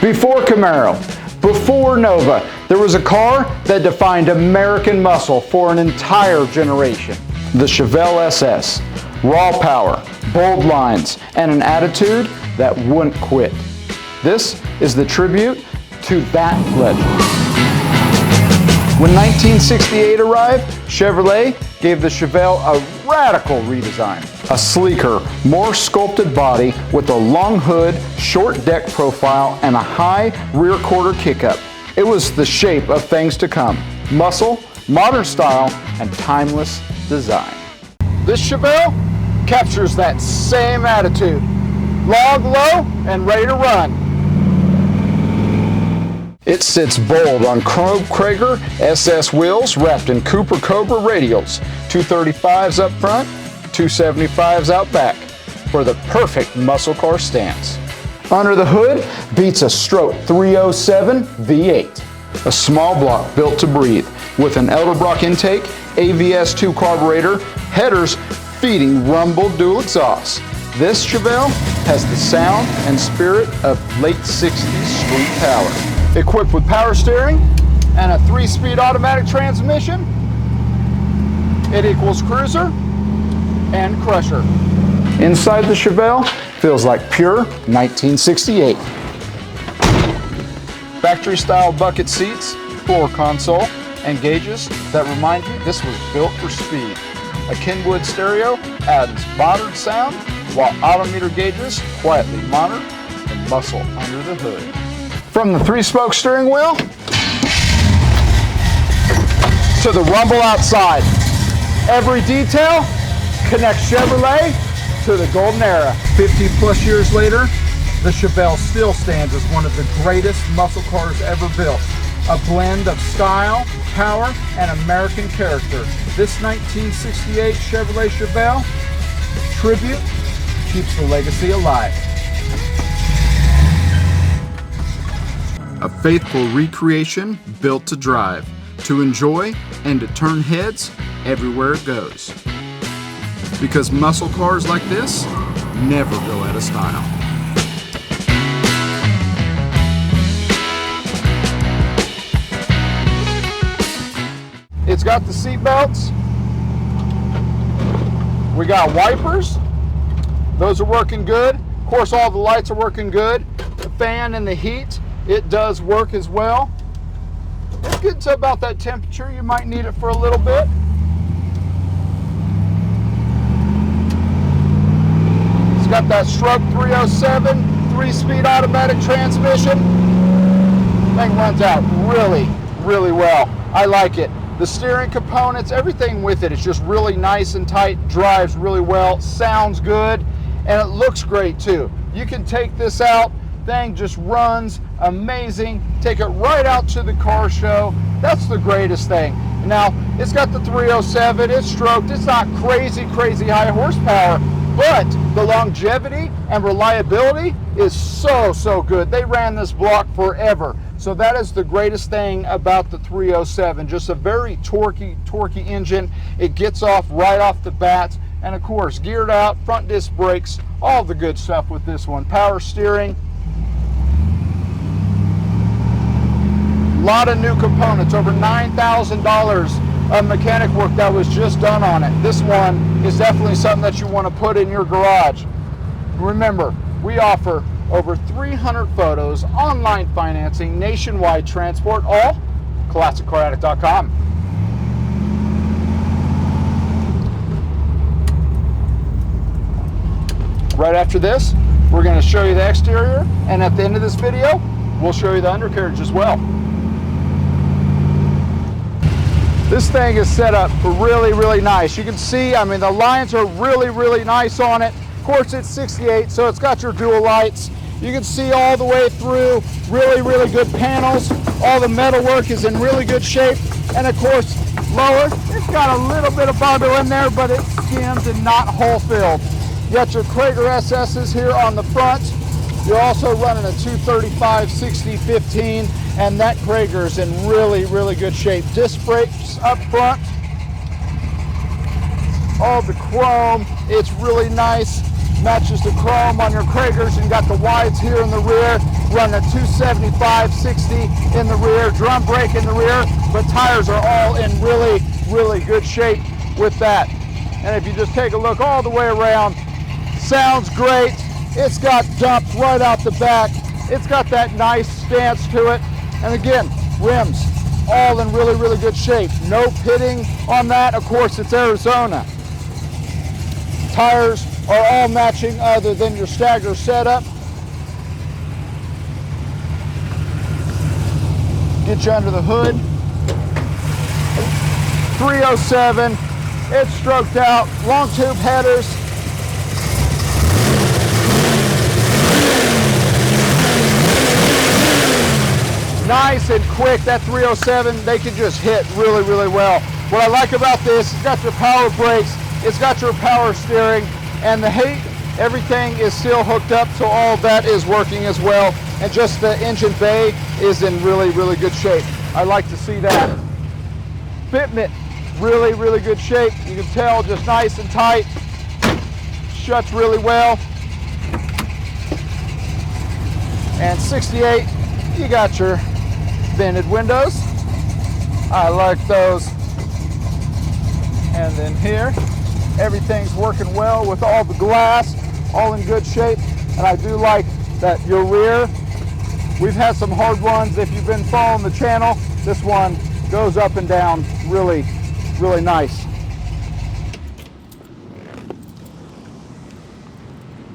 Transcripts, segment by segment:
Before Camaro, before Nova, there was a car that defined American muscle for an entire generation. The Chevelle SS. Raw power, bold lines, and an attitude that wouldn't quit. This is the tribute to that legend. When 1968 arrived, Chevrolet gave the Chevelle a radical redesign. A sleeker, more sculpted body with a long hood, short deck profile, and a high rear quarter kickup. It was the shape of things to come. Muscle, modern style, and timeless design. This Chevelle captures that same attitude. Log low and ready to run. It sits bold on Cragar SS wheels wrapped in Cooper Cobra Radials, 235s up front, 275s out back, for the perfect muscle car stance. Under the hood beats a stroke 307 V8, a small block built to breathe, with an Edelbrock intake, AVS2 carburetor, headers feeding rumble dual exhaust. This Chevelle has the sound and spirit of late 60s street power. Equipped with power steering and a 3-speed automatic transmission, it equals cruiser and crusher. Inside the Chevelle feels like pure 1968. Factory style bucket seats, floor console, and gauges that remind you this was built for speed. A Kenwood stereo adds modern sound, while Autometer gauges quietly monitor the muscle under the hood. From the 3-spoke steering wheel to the rumble outside, every detail connects Chevrolet to the golden era. 50 plus years later, the Chevelle still stands as one of the greatest muscle cars ever built. A blend of style, power, and American character. This 1968 Chevrolet Chevelle tribute keeps the legacy alive. A faithful recreation built to drive, to enjoy, and to turn heads everywhere it goes. Because muscle cars like this never go out of style. It's got the seat belts. We got wipers. Those are working good. Of course, all the lights are working good. The fan and the heat, it does work as well. It's good to about that temperature. You might need it for a little bit. It's got that stroke 307 3-speed automatic transmission. Thing runs out really, really well. I like it. The steering components, everything with it is just really nice and tight, drives really well, sounds good, and it looks great too. You can take this out, thing just runs amazing. Take it right out to the car show. That's the greatest thing. Now, it's got the 307, it's stroked, it's not crazy high horsepower, but the longevity and reliability is so good. They ran this block forever. So that is the greatest thing about the 307. Just a very torquey engine. It gets off right off the bat. And of course, geared out, front disc brakes, all the good stuff with this one. Power steering. A lot of new components, over $9,000 of mechanic work that was just done on it. This one is definitely something that you want to put in your garage. Remember, we offer over 300 photos, online financing, nationwide transport, all ClassicCarAddict.com. Right after this, we're going to show you the exterior, and at the end of this video, we'll show you the undercarriage as well. This thing is set up really nice. You can see, I mean, the lines are really nice on it. Of course, it's 68, so it's got your dual lights. You can see all the way through, really good panels. All the metal work is in really good shape. And of course, lower, it's got a little bit of bundle in there, but it's skimmed and not hole filled. You got your Cragar SS's here on the front. You're also running a 235 60/15, and that Cragar is in really good shape. Disc brakes up front. All the chrome, it's really nice. Matches the chrome on your Cragars, and you got the wides here in the rear. Run a 275, 60 in the rear, drum brake in the rear, but tires are all in really, really good shape with that. And if you just take a look all the way around, sounds great. It's got dumps right out the back. It's got that nice stance to it. And again, rims all in really, really good shape. No pitting on that. Of course, it's Arizona. Tires are all matching other than your stagger setup. Get you under the hood. 307. It's stroked out. Long tube headers. Nice and quick. That 307, they can just hit really, really well. What I like about this, it's got your power brakes, it's got your power steering, and the heat, everything is still hooked up, so all that is working as well. And just the engine bay is in really, really good shape. I like to see that. Fitment, really, really good shape. You can tell, just nice and tight. Shuts really well. And 68, you got your vented windows. I like those. And then here, everything's working well with all the glass, all in good shape. And I do like that your rear, we've had some hard ones. If you've been following the channel, this one goes up and down really, really nice.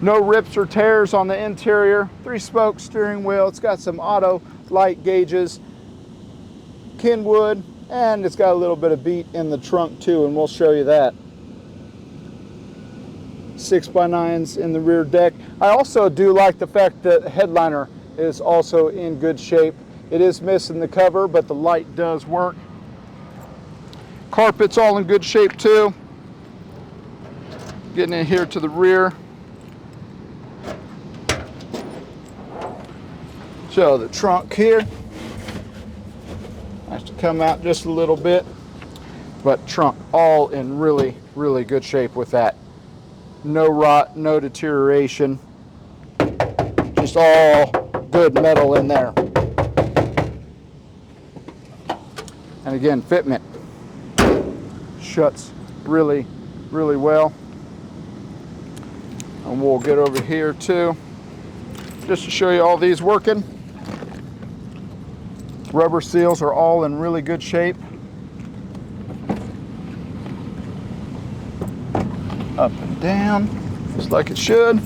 No rips or tears on the interior. 3-spoke steering wheel. It's got some auto light gauges. Kenwood, and it's got a little bit of beat in the trunk too, and we'll show you that. 6x9s in the rear deck. I also do like the fact that the headliner is also in good shape. It is missing the cover, but the light does work. Carpet's all in good shape too. Getting in here to the rear. Show the trunk here. Has to come out just a little bit, but trunk all in really, really good shape with that. No rot, no deterioration, just all good metal in there. And again, fitment shuts really, really well. And we'll get over here too, just to show you all these working. Rubber seals are all in really good shape. Up and down, just like it should.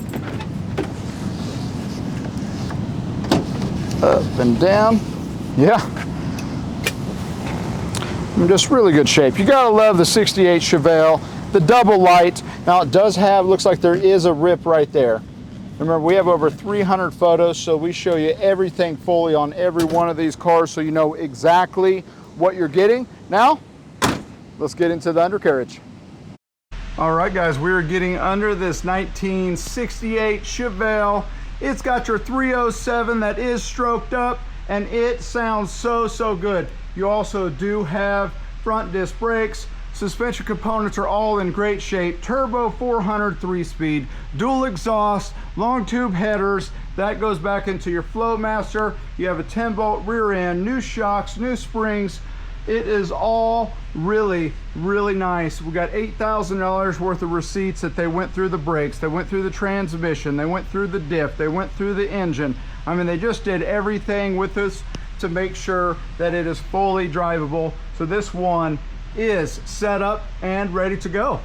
Up and down, yeah. In just really good shape. You gotta love the 68 Chevelle, the double light. Now it does have, looks like there is a rip right there. Remember, we have over 300 photos, so we show you everything fully on every one of these cars so you know exactly what you're getting. Now, let's get into the undercarriage. All right, guys, we're getting under this 1968 Chevelle. It's got your 307 that is stroked up, and it sounds so, so good. You also do have front disc brakes. Suspension components are all in great shape. Turbo 400 3-speed, dual exhaust, long tube headers. That goes back into your Flowmaster. You have a 10-bolt rear end, new shocks, new springs. It is all really, really nice. We got $8,000 worth of receipts that they went through the brakes, they went through the transmission, they went through the diff, they went through the engine. I mean, they just did everything with us to make sure that it is fully drivable. So this one is set up and ready to go.